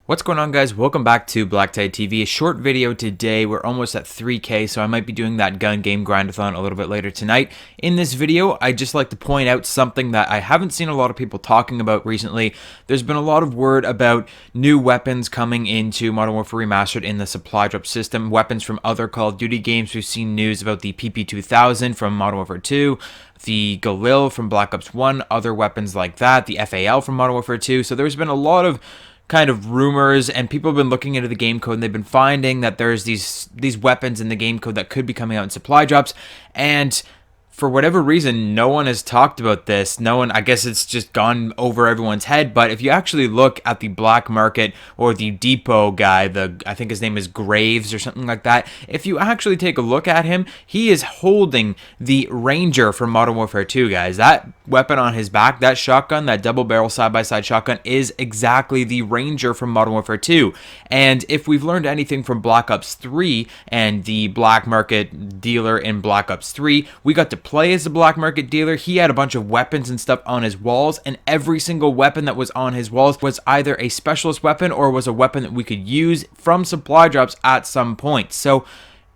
What's going on, guys? Welcome back to BlackTideTV. A short video today. We're almost at 3K, so I might be doing that gun game grindathon a little bit later tonight. In this video, I'd just like to point out something that I haven't seen a lot of people talking about recently. There's been a lot of word about new weapons coming into Modern Warfare Remastered in the supply drop system, weapons from other Call of Duty games. We've seen news about the PP2000 from Modern Warfare 2, the Galil from Black Ops 1, other weapons like that, the FAL from Modern Warfare 2. So there's been a lot of kind of rumors, and people have been looking into the game code, and they've been finding that there's these weapons in the game code that could be coming out in supply drops, and for whatever reason, no one has talked about this. No one, I guess it's just gone over everyone's head. But if you actually look at the black market or the depot guy, I think his name is Graves or something like that. If you actually take a look at him, he is holding the Ranger from Modern Warfare 2, guys. That weapon on his back, that shotgun, that double barrel side-by-side shotgun is exactly the Ranger from Modern Warfare 2. And if we've learned anything from Black Ops 3 and the black market dealer in Black Ops 3, we got to play as a black market dealer. He had a bunch of weapons and stuff on his walls, and every single weapon that was on his walls was either a specialist weapon or was a weapon that we could use from supply drops at some point. So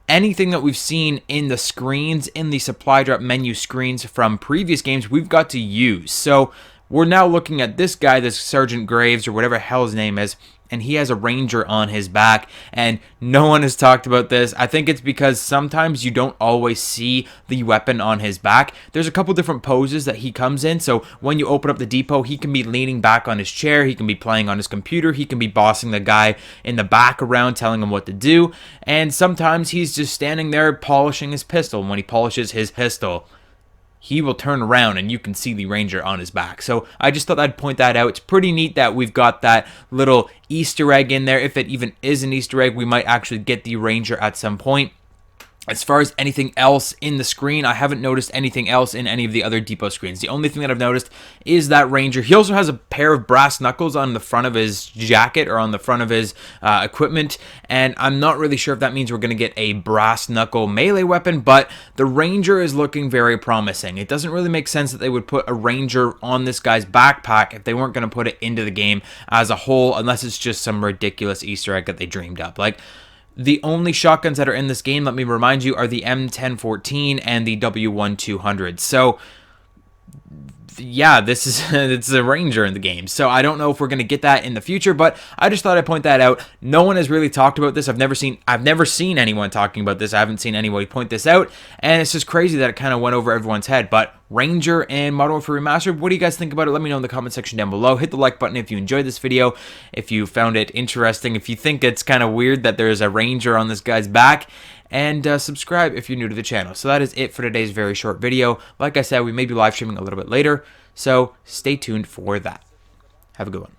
anything that we've seen in the screens, in the supply drop menu screens from previous games, we've got to use. So we're now looking at this guy, this Sergeant Graves or whatever hell his name is, and he has a Ranger on his back, and no one has talked about this. I think it's because sometimes you don't always see the weapon on his back. There's a couple different poses that he comes in, so when you open up the depot, he can be leaning back on his chair, he can be playing on his computer, he can be bossing the guy in the back around, telling him what to do, and sometimes he's just standing there polishing his pistol. And when he polishes his pistol, he will turn around and you can see the Ranger on his back. So I just thought I'd point that out. It's pretty neat that we've got that little Easter egg in there. If it even is an Easter egg, we might actually get the Ranger at some point. As far as anything else in the screen, I haven't noticed anything else in any of the other depot screens. The only thing that I've noticed is that Ranger. He also has a pair of brass knuckles on the front of his jacket or on the front of his equipment, and I'm not really sure if that means we're going to get a brass knuckle melee weapon, but the Ranger is looking very promising. It doesn't really make sense that they would put a Ranger on this guy's backpack if they weren't going to put it into the game as a whole, unless it's just some ridiculous Easter egg that they dreamed up. Like, the only shotguns that are in this game, let me remind you, are the M1014 and the W1200. So yeah, this is it's a Ranger in the game. So I don't know if we're going to get that in the future, but I just thought I'd point that out. No one has really talked about this. I've never seen anyone talking about this. I haven't seen anybody point this out, and it's just crazy that it kind of went over everyone's head. But Ranger and Modern Warfare Remastered, what do you guys think about it? Let me know in the comment section down below. Hit the like button if you enjoyed this video, if you found it interesting, if you think it's kind of weird that there's a Ranger on this guy's back, and subscribe if you're new to the channel. So that is it for today's very short video. Like I said, we may be live streaming a little bit later, so stay tuned for that. Have a good one.